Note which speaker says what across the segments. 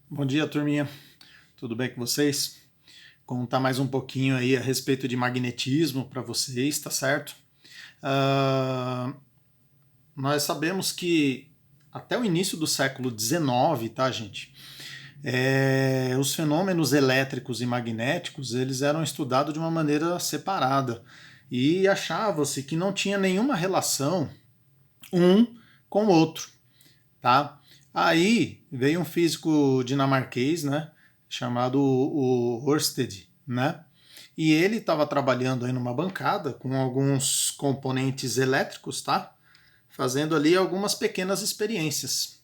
Speaker 1: Bom dia, turminha. Tudo bem com vocês? Contar mais um pouquinho aí a respeito de magnetismo para vocês, tá certo? Ah, nós sabemos que até o início do século XIX, tá, gente? Os fenômenos elétricos e magnéticos eles eram estudados de uma maneira separada e achava-se que não tinha nenhuma relação um com o outro, tá? Aí veio um físico dinamarquês, né, chamado o Ørsted, né? E ele estava trabalhando aí numa bancada com alguns componentes elétricos, tá? Fazendo ali algumas pequenas experiências.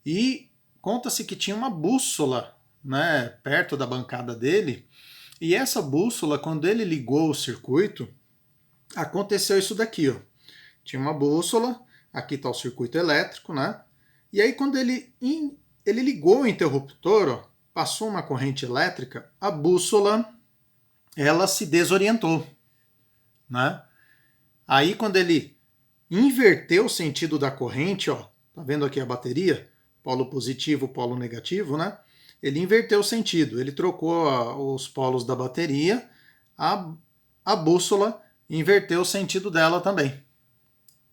Speaker 1: E conta-se que tinha uma bússola, né, perto da bancada dele. E essa bússola, quando ele ligou o circuito, aconteceu isso daqui, ó. Tinha uma bússola, aqui está o circuito elétrico, né? E aí quando ele ligou o interruptor, ó, passou uma corrente elétrica, a bússola ela se desorientou, né? Aí quando ele inverteu o sentido da corrente, ó, tá vendo aqui a bateria, polo positivo, polo negativo, né? Ele inverteu o sentido, ele trocou os polos da bateria, a, a bússola inverteu o sentido dela também,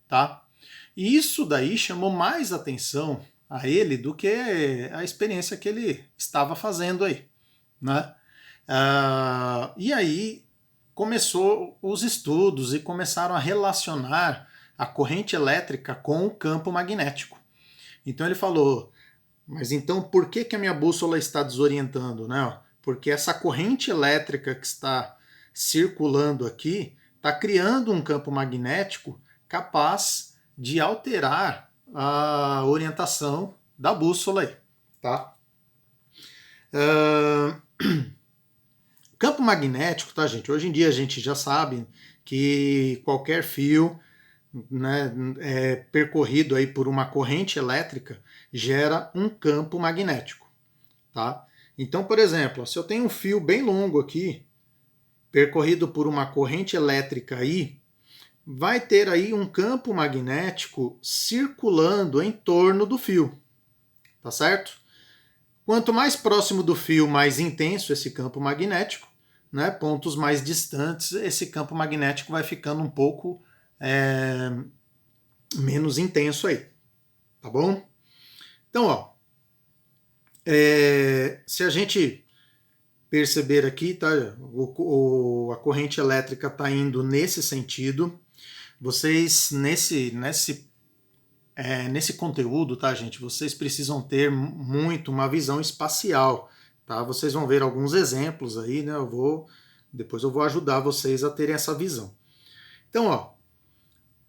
Speaker 1: tá? E isso daí chamou mais atenção a ele do que a experiência que ele estava fazendo aí, né? E aí começou os estudos e começaram a relacionar a corrente elétrica com o campo magnético. Então ele falou, mas então por que, que a minha bússola está desorientando, né? Porque essa corrente elétrica que está circulando aqui está criando um campo magnético capaz de alterar a orientação da bússola aí, tá? Campo magnético, tá, gente? Hoje em dia a gente já sabe que qualquer fio, né, percorrido aí por uma corrente elétrica gera um campo magnético, tá? Então, por exemplo, se eu tenho um fio bem longo aqui, percorrido por uma corrente elétrica aí, vai ter aí um campo magnético circulando em torno do fio, tá certo? Quanto mais próximo do fio, mais intenso esse campo magnético, né? Pontos mais distantes, esse campo magnético vai ficando um pouco menos intenso aí, tá bom? Então, ó, se a gente perceber aqui, tá? A corrente elétrica está indo nesse sentido. Vocês, nesse conteúdo, tá, gente? Vocês precisam ter muito uma visão espacial, tá? Vocês vão ver alguns exemplos aí, né? Depois eu vou ajudar vocês a terem essa visão. Então, ó,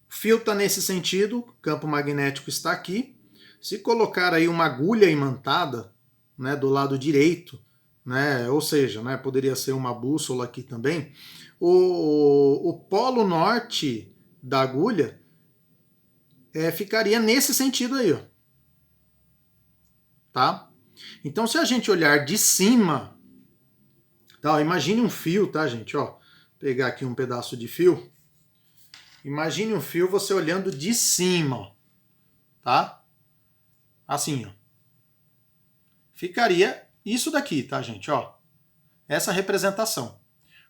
Speaker 1: o fio está nesse sentido, o campo magnético está aqui. Se colocar aí uma agulha imantada, né, do lado direito, né, ou seja, né, poderia ser uma bússola aqui também, o polo norte da agulha ficaria nesse sentido aí, ó. Tá? Então, se a gente olhar de cima, tá, imagine um fio, tá, gente? Ó, pegar aqui um pedaço de fio. Imagine um fio você olhando de cima, ó, tá? Assim, ó. Ficaria isso daqui, tá, gente? Ó, essa representação.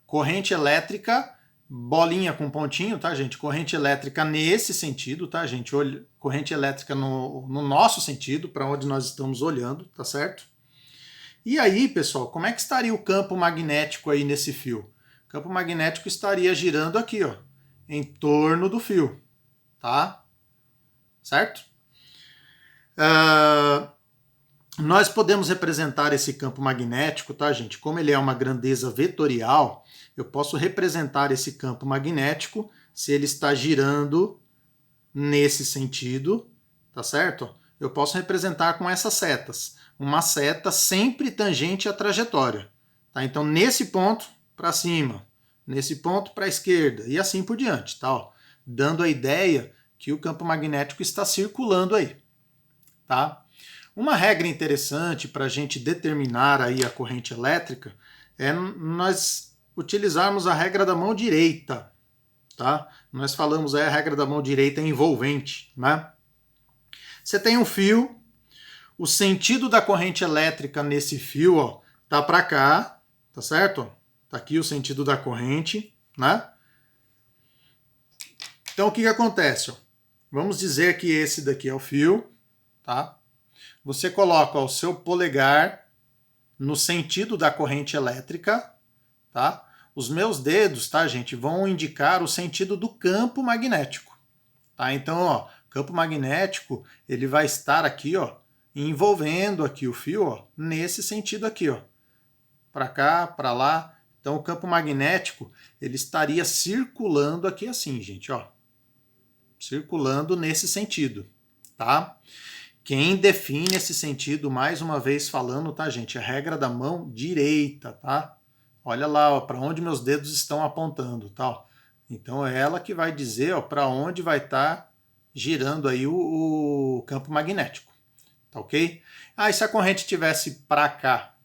Speaker 1: Corrente elétrica, bolinha com pontinho, tá, gente? Corrente elétrica nesse sentido, tá, gente? Corrente elétrica no nosso sentido, para onde nós estamos olhando, tá certo? E aí, pessoal, como é que estaria o campo magnético aí nesse fio? O campo magnético estaria girando aqui, ó, em torno do fio, tá? Certo? Nós podemos representar esse campo magnético, tá, gente? Como ele é uma grandeza vetorial, eu posso representar esse campo magnético se ele está girando nesse sentido, tá certo? Eu posso representar com essas setas. Uma seta sempre tangente à trajetória. Tá? Então, nesse ponto, para cima. Nesse ponto, para a esquerda. E assim por diante. Tá? Ó, dando a ideia que o campo magnético está circulando aí. Tá? Uma regra interessante para a gente determinar aí a corrente elétrica é nós utilizarmos a regra da mão direita. Tá? Nós falamos aí a regra da mão direita envolvente. Né? Você tem um fio, O sentido da corrente elétrica nesse fio, ó, tá para cá, tá certo? Tá aqui o sentido da corrente, né? Então o que acontece? Ó? Vamos dizer que esse daqui é o fio, tá? Você coloca ó, o seu polegar no sentido da corrente elétrica, tá? Os meus dedos, tá, gente, vão indicar o sentido do campo magnético, tá? Então, ó, campo magnético, ele vai estar aqui, ó, envolvendo aqui o fio, ó, nesse sentido aqui, ó. Para cá, para lá. Então, o campo magnético, ele estaria circulando aqui assim, gente, ó. Circulando nesse sentido, tá? Quem define esse sentido, mais uma vez falando, tá, gente? É a regra da mão direita, tá? Olha lá, para onde meus dedos estão apontando, tal. Então é ela que vai dizer, ó, para onde vai estar girando aí o campo magnético, tá ok? Ah, e se a corrente tivesse para cá?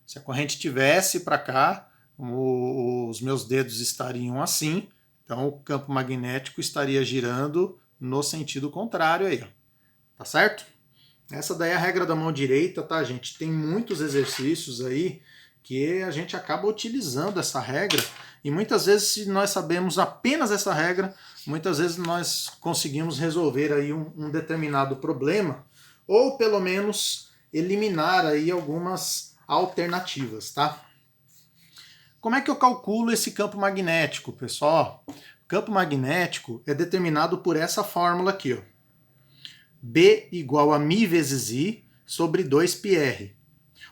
Speaker 1: Se a corrente tivesse para cá, os meus dedos estariam assim, então o campo magnético estaria girando no sentido contrário aí, ó. Tá certo? Essa daí é a regra da mão direita, tá, gente? Tem muitos exercícios aí que a gente acaba utilizando essa regra e muitas vezes, se nós sabemos apenas essa regra, muitas vezes nós conseguimos resolver aí um determinado problema ou pelo menos eliminar aí algumas alternativas, tá? Como é que eu calculo esse campo magnético, pessoal? O campo magnético é determinado por essa fórmula aqui, ó. B igual a μ vezes I sobre 2πr.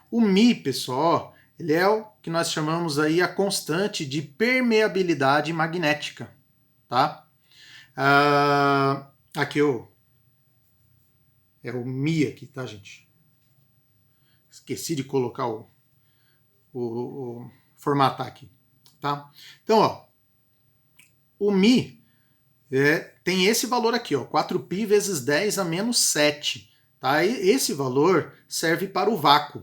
Speaker 1: O μ, pessoal, ele é o que nós chamamos aí a constante de permeabilidade magnética, tá? Aqui é o μ aqui, tá, gente? Esqueci de colocar o formatar aqui, tá? Então, ó, o μ tem esse valor aqui, ó, 4π vezes 10 a menos 7. Tá? E esse valor serve para o vácuo.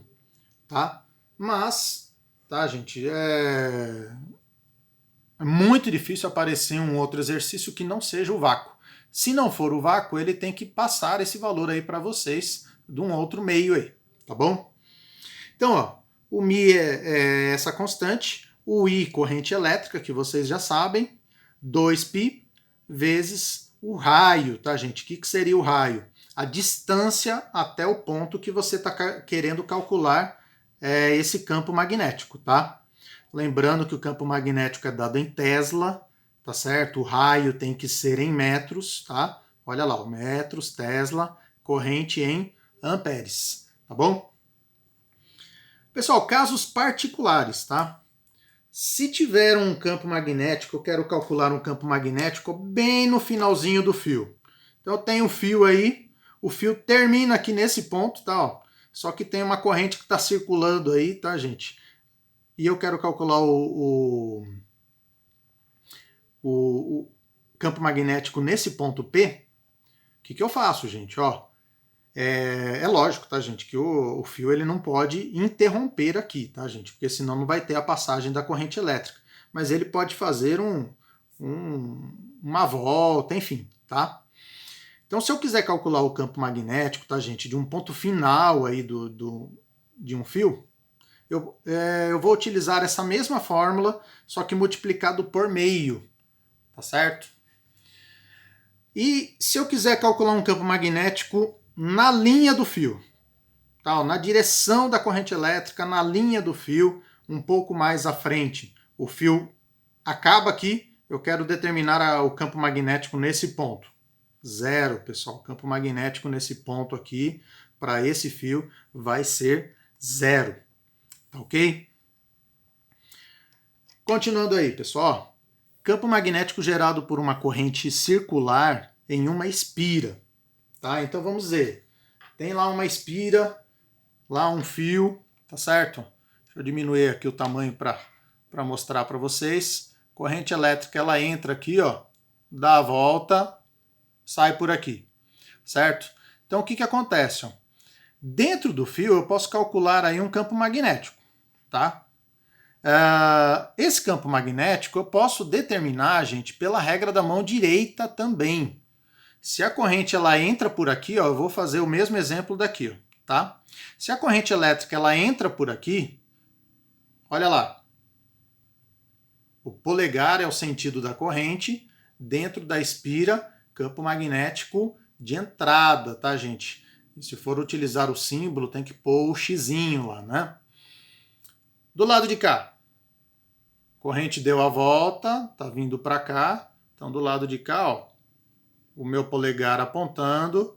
Speaker 1: Tá? Mas, tá, gente, é muito difícil aparecer um outro exercício que não seja o vácuo. Se não for o vácuo, ele tem que passar esse valor aí para vocês de um outro meio aí, tá bom? Então, ó, o μ é essa constante, o I, corrente elétrica, que vocês já sabem, 2π vezes o raio, tá, gente? O que seria o raio? A distância até o ponto que você está querendo calcular esse campo magnético, tá? Lembrando que o campo magnético é dado em Tesla, tá certo? O raio tem que ser em metros, tá? Olha lá, metros, Tesla, corrente em amperes, tá bom? Pessoal, casos particulares, tá? Se tiver um campo magnético, eu quero calcular um campo magnético bem no finalzinho do fio. Então eu tenho um fio aí, o fio termina aqui nesse ponto, tá? Ó, só que tem uma corrente que está circulando aí, tá, gente? E eu quero calcular o campo magnético nesse ponto P. O que eu faço, gente? Ó, é lógico, tá, gente, que o fio ele não pode interromper aqui, tá, gente? Porque senão não vai ter a passagem da corrente elétrica. Mas ele pode fazer uma volta, enfim, tá? Então, se eu quiser calcular o campo magnético, tá, gente, de um ponto final aí de um fio, eu vou utilizar essa mesma fórmula, só que multiplicado por meio, tá certo? E se eu quiser calcular um campo magnético na linha do fio, tá? Na direção da corrente elétrica, na linha do fio, um pouco mais à frente. O fio acaba aqui, eu quero determinar o campo magnético nesse ponto. 0, pessoal. O campo magnético nesse ponto aqui, para esse fio, vai ser 0. Tá ok? Continuando aí, pessoal. Campo magnético gerado por uma corrente circular em uma espira. Tá? Então vamos dizer, tem lá uma espira, lá um fio, tá certo? Deixa eu diminuir aqui o tamanho para mostrar para vocês. Corrente elétrica, ela entra aqui, ó, dá a volta, sai por aqui, certo? Então o que acontece? Ó? Dentro do fio eu posso calcular aí um campo magnético, tá? Esse campo magnético eu posso determinar, gente, pela regra da mão direita também. Se a corrente ela entra por aqui, ó, eu vou fazer o mesmo exemplo daqui, ó, tá? Se a corrente elétrica ela entra por aqui, olha lá. O polegar é o sentido da corrente, dentro da espira, campo magnético de entrada, tá, gente? E se for utilizar o símbolo, tem que pôr o xizinho lá, né? Do lado de cá, corrente deu a volta, tá vindo para cá. Então, do lado de cá, ó, o meu polegar apontando,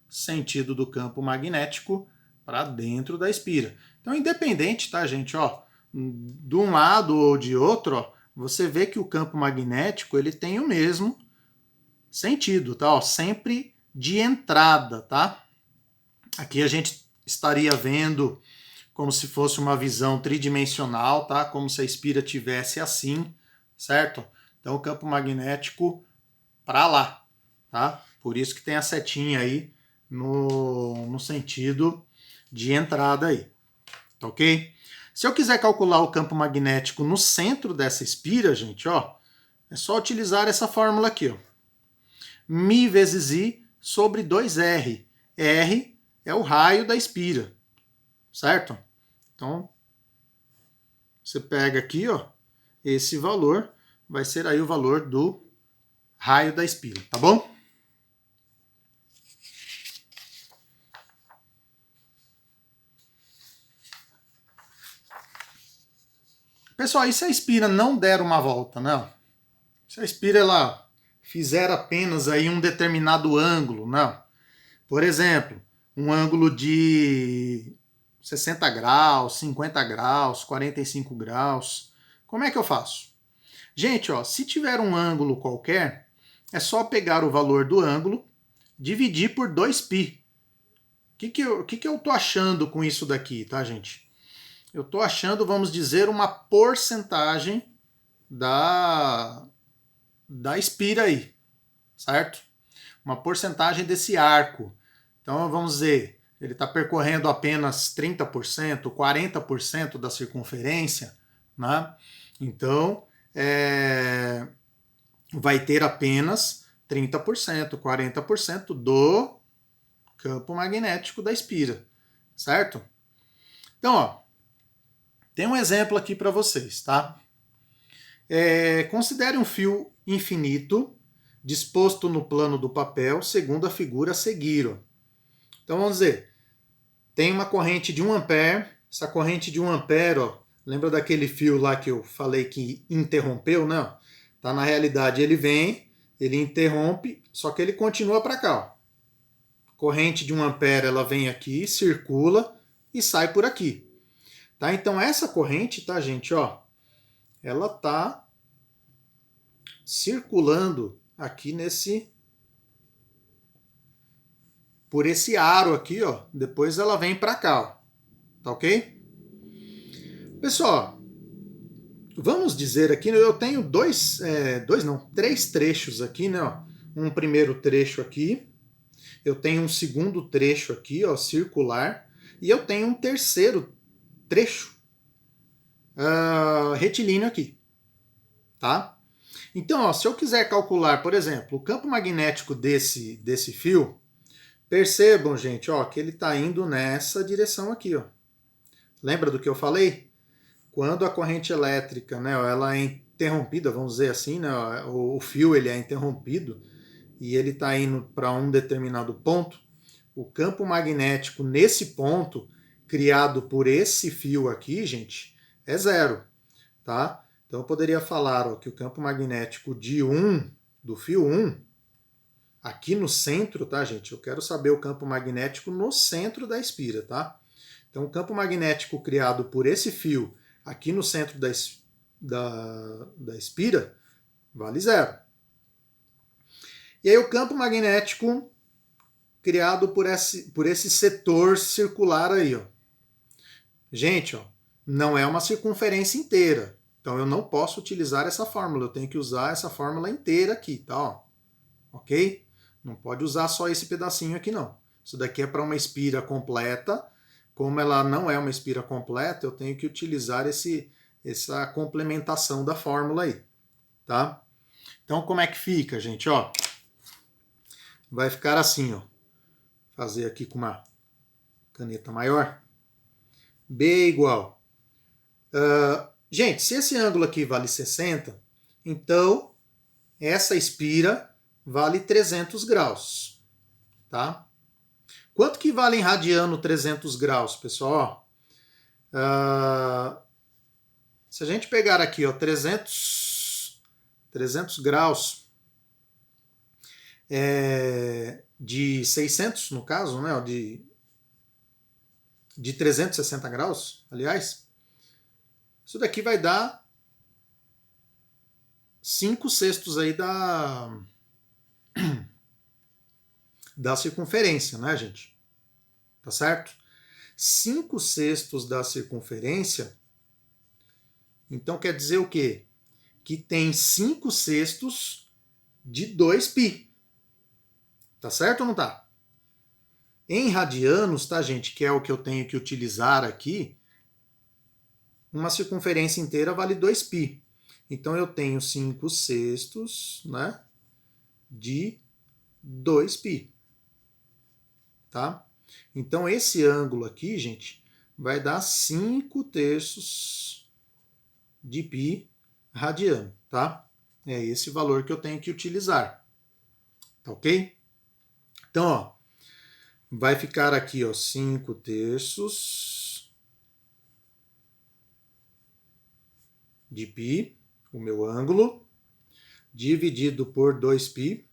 Speaker 1: sentido do campo magnético para dentro da espira. Então, independente, tá, gente, ó, de um lado ou de outro, ó, você vê que o campo magnético ele tem o mesmo sentido, tá? Ó, sempre de entrada, tá? Aqui a gente estaria vendo como se fosse uma visão tridimensional, tá? Como se a espira tivesse assim, certo? Então o campo magnético para lá, tá? Por isso que tem a setinha aí no sentido de entrada aí, tá ok? Se eu quiser calcular o campo magnético no centro dessa espira, gente, ó, é só utilizar essa fórmula aqui, ó. Mi vezes I sobre 2R. R é o raio da espira, certo? Então, você pega aqui, ó, esse valor vai ser aí o valor do raio da espira, tá bom? Pessoal, e se a espira não der uma volta, né? Se a espira ela fizer apenas aí um determinado ângulo, não? Por exemplo, um ângulo de 60 graus, 50 graus, 45 graus. Como é que eu faço? Gente, ó, se tiver um ângulo qualquer, é só pegar o valor do ângulo, dividir por 2π. O que eu tô achando com isso daqui, tá, gente? Eu tô achando, vamos dizer, uma porcentagem da espira aí, certo? Uma porcentagem desse arco. Então, vamos dizer, ele está percorrendo apenas 30%, 40% da circunferência, né? Então, vai ter apenas 30%, 40% do campo magnético da espira, certo? Então, ó, tem um exemplo aqui para vocês, tá? Considere um fio infinito disposto no plano do papel, segundo a figura a seguir. Ó. Então, vamos dizer, tem uma corrente de 1 ampere, essa corrente de 1 ampere, ó, lembra daquele fio lá que eu falei que interrompeu? Não. Tá, na realidade, ele vem, ele interrompe, só que ele continua para cá. Ó. Corrente de 1 ampere, ela vem aqui, circula e sai por aqui. Tá? Então, essa corrente, tá, gente, ó, ela tá circulando aqui por esse aro aqui, ó. Depois ela vem para cá, ó. Tá ok? Pessoal, vamos dizer aqui, eu tenho três trechos aqui, né? Ó. Um primeiro trecho aqui, eu tenho um segundo trecho aqui, ó, circular, e eu tenho um terceiro trecho retilíneo aqui, tá? Então, ó, se eu quiser calcular, por exemplo, o campo magnético desse fio, percebam, gente, ó, que ele está indo nessa direção aqui, ó. Lembra do que eu falei? Quando a corrente elétrica, né, ela é interrompida, vamos dizer assim, né, o fio ele é interrompido e ele está indo para um determinado ponto, o campo magnético nesse ponto, criado por esse fio aqui, gente, é zero, tá? Então eu poderia falar, ó, que o campo magnético do fio 1, aqui no centro, tá, gente? Eu quero saber o campo magnético no centro da espira, tá? Então o campo magnético criado por esse fio aqui no centro da espira vale zero. E aí o campo magnético criado por esse setor circular aí, ó. Gente, ó, não é uma circunferência inteira. Então eu não posso utilizar essa fórmula, eu tenho que usar essa fórmula inteira aqui, tá? Ó. Ok? Não pode usar só esse pedacinho aqui, não. Isso daqui é para uma espira completa. Como ela não é uma espira completa, eu tenho que utilizar essa complementação da fórmula aí, tá? Então, como é que fica, gente? Ó, vai ficar assim, ó. Fazer aqui com uma caneta maior. B é igual. Gente, se esse ângulo aqui vale 60, então essa espira vale 300 graus. Tá? Quanto que vale em radiano 300 graus, pessoal? Se a gente pegar aqui, ó, 300 graus de 600, no caso, né, de 360 graus, aliás, isso daqui vai dar 5/6 aí da circunferência, né, gente? Tá certo? 5/6 da circunferência, então quer dizer o quê? Que tem 5/6 de 2π. Tá certo ou não tá? Em radianos, tá, gente, que é o que eu tenho que utilizar aqui, uma circunferência inteira vale 2π. Então eu tenho 5/6, né, de 2π. Tá? Então esse ângulo aqui, gente, vai dar 5/3 de π radiano, tá? É esse valor que eu tenho que utilizar. Tá ok? Então, ó, vai ficar aqui, ó, 5/3 de π, o meu ângulo, dividido por 2π,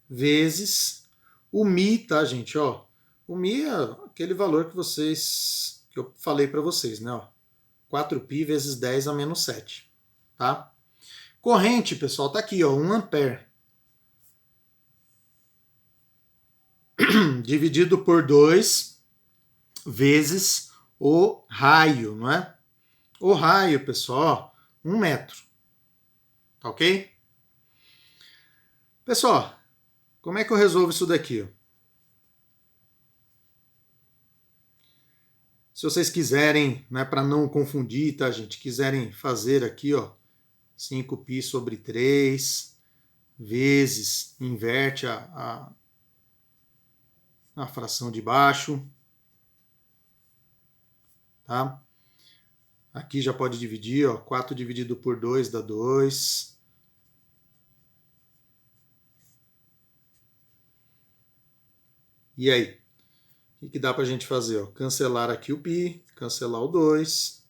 Speaker 1: vezes o mi, tá, gente? Ó, o mi é aquele valor que eu falei para vocês, né? Ó, 4π vezes 10 a menos 7, tá? Corrente, pessoal, tá aqui, ó, 1 ampere. Dividido por 2 vezes o raio, não é? O raio, pessoal, ó, 1 metro. Tá ok? Pessoal, como é que eu resolvo isso daqui? Ó? Se vocês quiserem, né, para não confundir, tá, gente? Quiserem fazer aqui, ó, 5π sobre 3 vezes, inverte a fração de baixo, tá? Aqui já pode dividir, ó, 4 dividido por 2 dá 2. E aí? O que dá para a gente fazer? Ó? Cancelar aqui o π, cancelar o 2,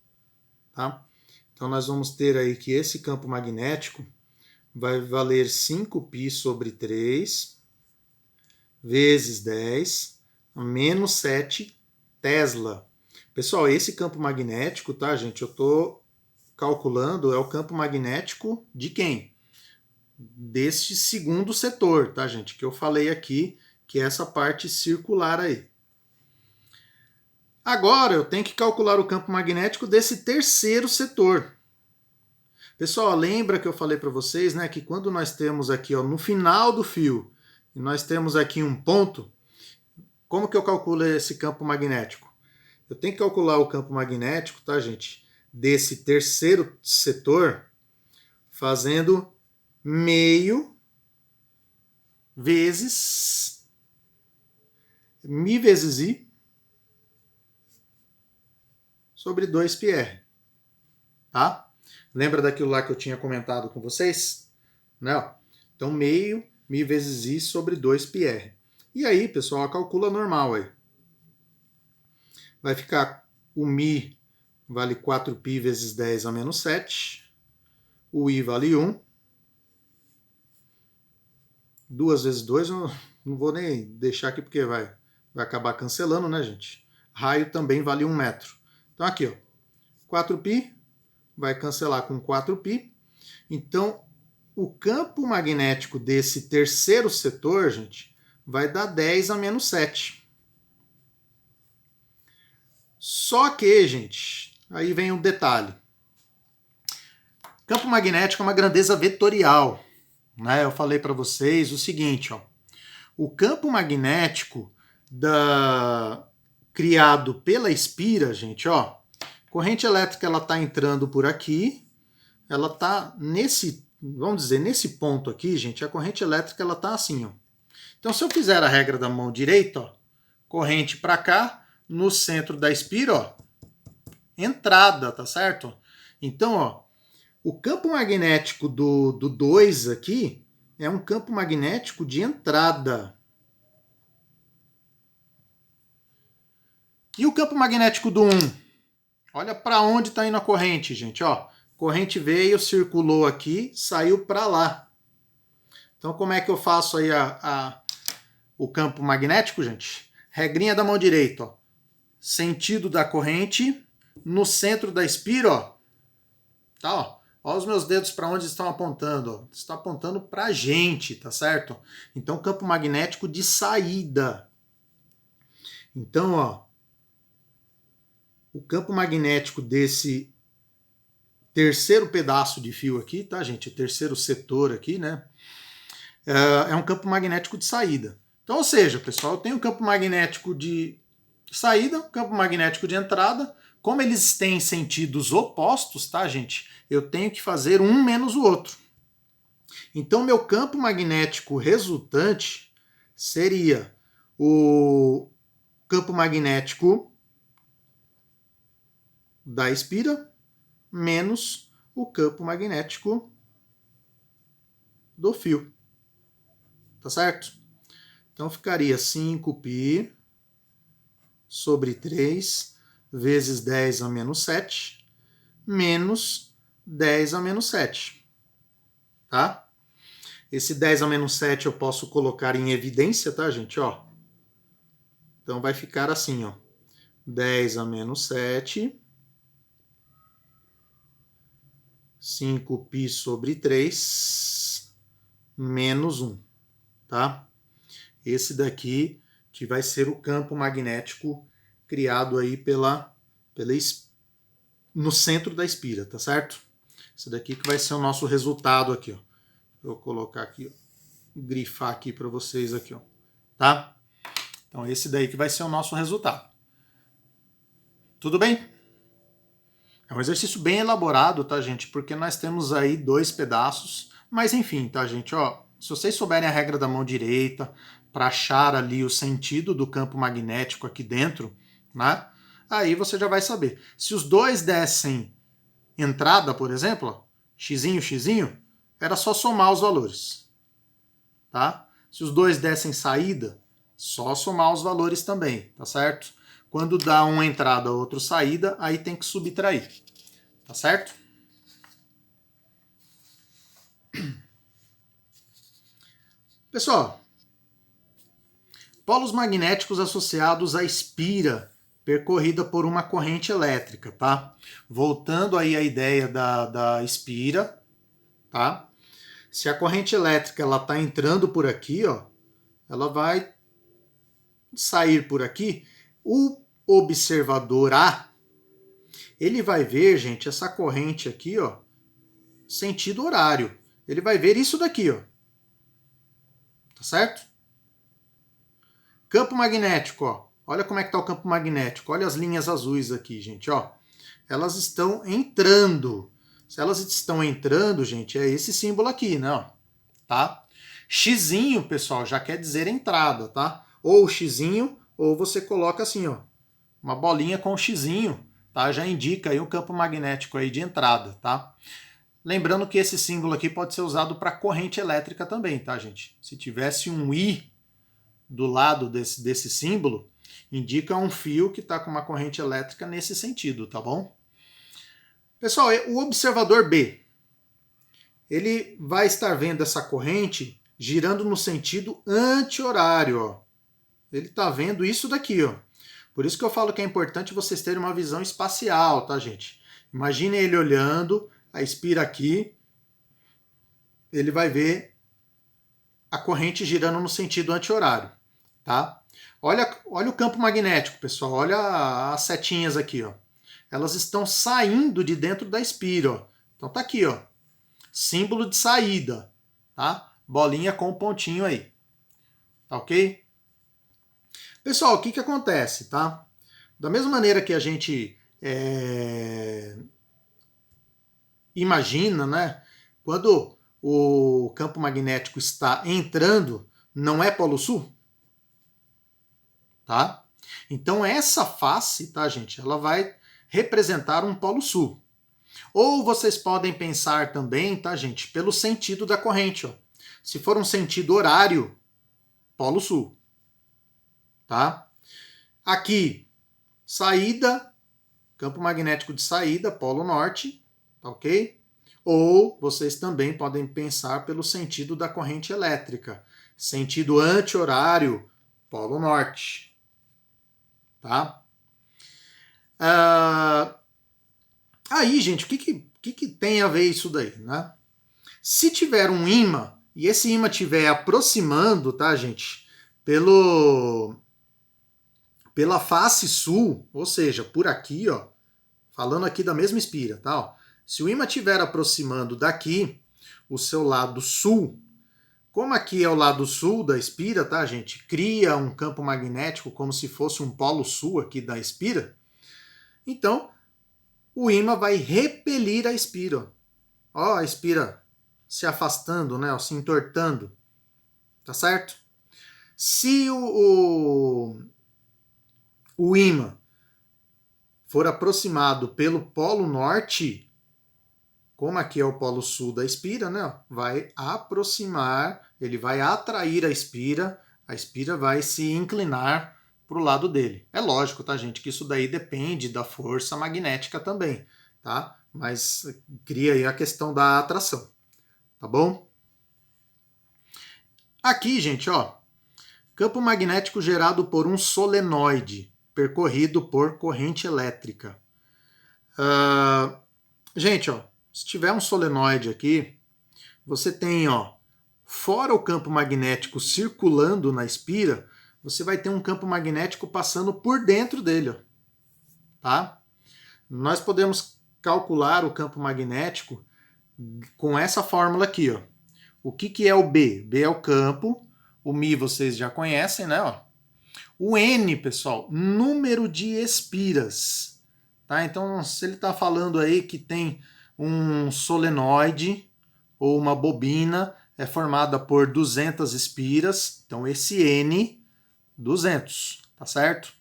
Speaker 1: tá? Então nós vamos ter aí que esse campo magnético vai valer 5π sobre 3 vezes 10 menos 7 Tesla. Pessoal, esse campo magnético, tá, gente? Eu estou calculando, é o campo magnético de quem? Deste segundo setor, tá, gente? Que eu falei aqui, que é essa parte circular aí. Agora eu tenho que calcular o campo magnético desse terceiro setor. Pessoal, lembra que eu falei para vocês, né, que quando nós temos aqui, ó, no final do fio, e nós temos aqui um ponto, como que eu calculo esse campo magnético? Eu tenho que calcular o campo magnético, tá, gente, desse terceiro setor, fazendo meio vezes mi vezes i sobre 2πr, tá? Lembra daquilo lá que eu tinha comentado com vocês? Né? Então, meio mi vezes i sobre 2πr. E aí, pessoal, calcula normal aí. Vai ficar o mi vale 4π vezes 10 a menos 7. O i vale 1. 2 vezes 2, eu não vou nem deixar aqui porque vai acabar cancelando, né, gente? Raio também vale 1 metro. Então aqui, ó, 4π vai cancelar com 4π. Então, o campo magnético desse terceiro setor, gente, vai dar 10 a menos 7. Só que, gente, aí vem um detalhe. Campo magnético é uma grandeza vetorial, né? Eu falei para vocês o seguinte, ó. O campo magnético criado pela espira, gente, ó, corrente elétrica ela está entrando por aqui, ela está nesse, vamos dizer, nesse ponto aqui, gente, a corrente elétrica ela está assim, ó. Então, se eu fizer a regra da mão direita, ó, corrente para cá, no centro da espira, ó, entrada, tá certo? Então, ó, o campo magnético do 2 aqui é um campo magnético de entrada. E o campo magnético do 1? Olha para onde está indo a corrente, gente. Ó, corrente veio, circulou aqui, saiu para lá. Então, como é que eu faço aí o campo magnético, gente? Regrinha da mão direita, ó. Sentido da corrente, no centro da espira, ó. Tá, ó. Olha os meus dedos para onde estão apontando. Ó. Está apontando para a gente, tá certo? Então, campo magnético de saída. Então, ó, o campo magnético desse terceiro pedaço de fio aqui, tá, gente? O terceiro setor aqui, né? É um campo magnético de saída. Então, ou seja, pessoal, eu tenho um campo magnético de saída, campo magnético de entrada. Como eles têm sentidos opostos, tá, gente? Eu tenho que fazer um menos o outro. Então, meu campo magnético resultante seria o campo magnético da espira menos o campo magnético do fio. Tá certo? Então ficaria 5π sobre 3 vezes 10 a menos 7 menos 10 a menos 7. Tá? Esse 10 a menos 7 eu posso colocar em evidência, tá, gente? Ó. Então vai ficar assim, ó. 10 a menos 7, 5π sobre 3, menos 1, tá? Esse daqui que vai ser o campo magnético criado aí no centro da espira, tá certo? Esse daqui que vai ser o nosso resultado aqui, ó. Vou colocar aqui, ó, grifar aqui para vocês aqui, ó, tá? Então esse daí que vai ser o nosso resultado. Tudo bem? É um exercício bem elaborado, tá, gente? Porque nós temos aí 2 pedaços, mas enfim, tá, gente? Ó, se vocês souberem a regra da mão direita para achar ali o sentido do campo magnético aqui dentro, né? Aí você já vai saber. Se os dois dessem entrada, por exemplo, ó, xzinho, xzinho, era só somar os valores, tá? Se os dois dessem saída, só somar os valores também, tá certo? Quando dá uma entrada, outro saída, aí tem que subtrair. Tá certo? Pessoal, polos magnéticos associados à espira percorrida por uma corrente elétrica, tá? Voltando aí à ideia da espira, tá? Se a corrente elétrica ela tá entrando por aqui, ó, ela vai sair por aqui. O observador A, ele vai ver, gente, essa corrente aqui, ó, sentido horário. Ele vai ver isso daqui, ó. Tá certo? Campo magnético, ó. Olha como é que tá o campo magnético. Olha as linhas azuis aqui, gente, ó. Elas estão entrando. Se elas estão entrando, gente, é esse símbolo aqui, né, ó. Tá? Xzinho, pessoal, já quer dizer entrada, tá? Ou xzinho, ou você coloca assim, ó, uma bolinha com xzinho, tá? Já indica aí o campo magnético aí de entrada, tá? Lembrando que esse símbolo aqui pode ser usado para corrente elétrica também, tá, gente? Se tivesse um I do lado desse símbolo, indica um fio que está com uma corrente elétrica nesse sentido, tá bom? Pessoal, o observador B, ele vai estar vendo essa corrente girando no sentido anti-horário, ó. Ele está vendo isso daqui, ó. Por isso que eu falo que é importante vocês terem uma visão espacial, tá, gente? Imagine ele olhando a espira aqui, ele vai ver a corrente girando no sentido anti-horário, tá? Olha o campo magnético, pessoal. Olha as setinhas aqui, ó. Elas estão saindo de dentro da espira, ó. Então tá aqui, ó. Símbolo de saída, tá? Bolinha com o pontinho aí. Tá ok? Pessoal, o que acontece, tá? Da mesma maneira que a gente imagina, né? Quando o campo magnético está entrando, não é polo sul? Tá? Então essa face, tá, gente, ela vai representar um polo sul. Ou vocês podem pensar também, tá, gente, pelo sentido da corrente, ó. Se for um sentido horário, polo sul, tá? Aqui, saída, campo magnético de saída, polo norte, tá ok? Ou vocês também podem pensar pelo sentido da corrente elétrica, sentido anti-horário, polo norte, tá? Aí, gente, o que tem a ver isso daí, né? Se tiver um ímã, e esse ímã estiver aproximando, tá, gente, pela face sul, ou seja, por aqui, ó, falando aqui da mesma espira, tá? Ó, se o ímã estiver aproximando daqui, o seu lado sul, como aqui é o lado sul da espira, tá, gente? Cria um campo magnético como se fosse um polo sul aqui da espira. Então, o ímã vai repelir a espira. Ó, a espira se afastando, né? Ó, se entortando. Tá certo? Se o ímã for aproximado pelo polo norte, como aqui é o polo sul da espira, né? Vai aproximar, ele vai atrair a espira vai se inclinar para o lado dele. É lógico, tá, gente, que isso daí depende da força magnética também, tá? Mas cria aí a questão da atração, tá bom? Aqui, gente, ó, campo magnético gerado por um solenoide percorrido por corrente elétrica. Gente, ó, se tiver um solenoide aqui, você tem, ó, fora o campo magnético circulando na espira, você vai ter um campo magnético passando por dentro dele, ó, tá? Nós podemos calcular o campo magnético com essa fórmula aqui, ó. O que é o B? B é o campo, o Mi vocês já conhecem, né? Ó. O N, pessoal, número de espiras. Tá? Então, se ele está falando aí que tem um solenoide ou uma bobina é formada por 200 espiras, então esse N, 200, tá certo?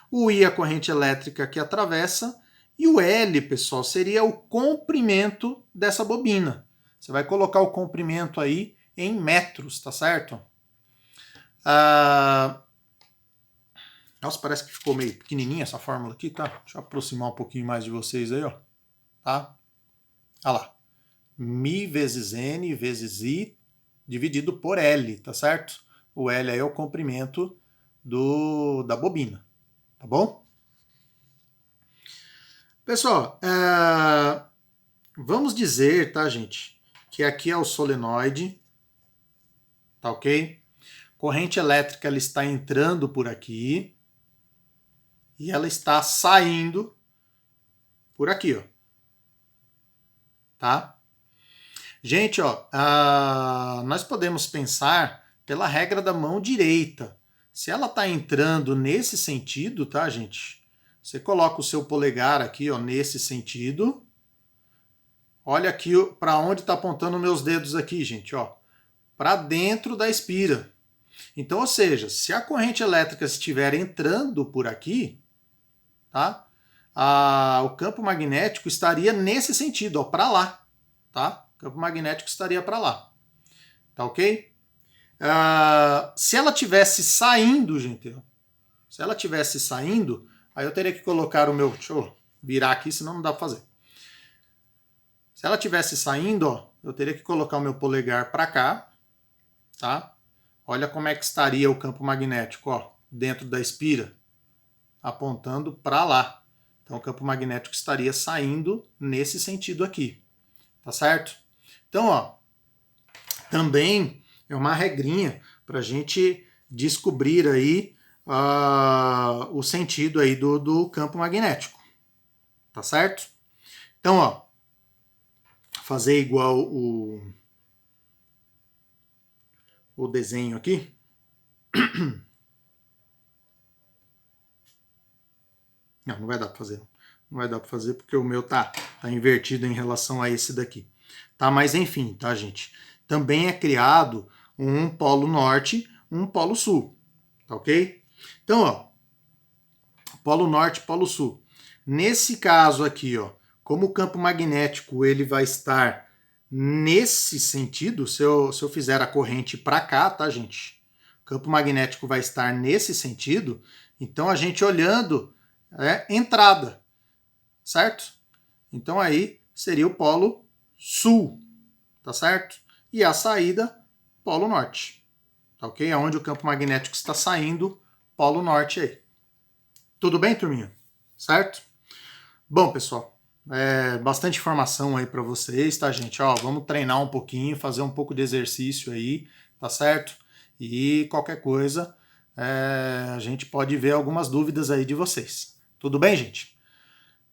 Speaker 1: O I é a corrente elétrica que atravessa e o L, pessoal, seria o comprimento dessa bobina. Você vai colocar o comprimento aí em metros, tá certo? Nossa, parece que ficou meio pequenininha essa fórmula aqui, tá? Deixa eu aproximar um pouquinho mais de vocês aí, ó. Tá? Olha lá. Mi vezes N vezes I dividido por L, tá certo? O L aí é o comprimento da bobina, tá bom? Pessoal, vamos dizer, tá, gente, que aqui é o solenoide, tá ok? Corrente elétrica ela está entrando por aqui e ela está saindo por aqui, ó. Tá? Gente, ó, nós podemos pensar pela regra da mão direita. Se ela está entrando nesse sentido, tá, gente? Você coloca o seu polegar aqui, ó, nesse sentido. Olha aqui para onde está apontando meus dedos aqui, gente, ó. Para dentro da espira. Então, ou seja, se a corrente elétrica estiver entrando por aqui, tá? O campo magnético estaria nesse sentido, ó, para lá, tá? O campo magnético estaria para lá, tá ok? Se ela tivesse saindo, gente, ó, se ela tivesse saindo, aí eu teria que colocar o meu, deixa eu virar aqui, senão não dá para fazer. Se ela tivesse saindo, ó, eu teria que colocar o meu polegar para cá, tá? Olha como é que estaria o campo magnético, ó, dentro da espira, apontando para lá. Então o campo magnético estaria saindo nesse sentido aqui, tá certo? Então, ó, também é uma regrinha para a gente descobrir aí o sentido aí do campo magnético, tá certo? Então, ó, fazer igual o desenho aqui. Não vai dar para fazer. Não vai dar para fazer porque o meu tá invertido em relação a esse daqui. Tá? Mas enfim, tá, gente? Também é criado um polo norte, um polo sul. Tá ok? Então, ó, Polo Norte, Polo Sul. Nesse caso aqui, ó, como o campo magnético ele vai estar nesse sentido, se eu fizer a corrente para cá, tá, gente? O campo magnético vai estar nesse sentido, então a gente olhando entrada, certo? Então aí seria o Polo Sul, tá certo? E a saída, Polo Norte, tá ok? Aonde o campo magnético está saindo, Polo Norte aí. Tudo bem, turminha? Certo? Bom, pessoal, bastante informação aí para vocês, tá, gente? Ó, vamos treinar um pouquinho, fazer um pouco de exercício aí, tá certo? E qualquer coisa, a gente pode ver algumas dúvidas aí de vocês. Tudo bem, gente?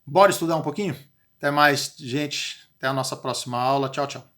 Speaker 1: Bora estudar um pouquinho? Até mais, gente. Até a nossa próxima aula. Tchau, tchau.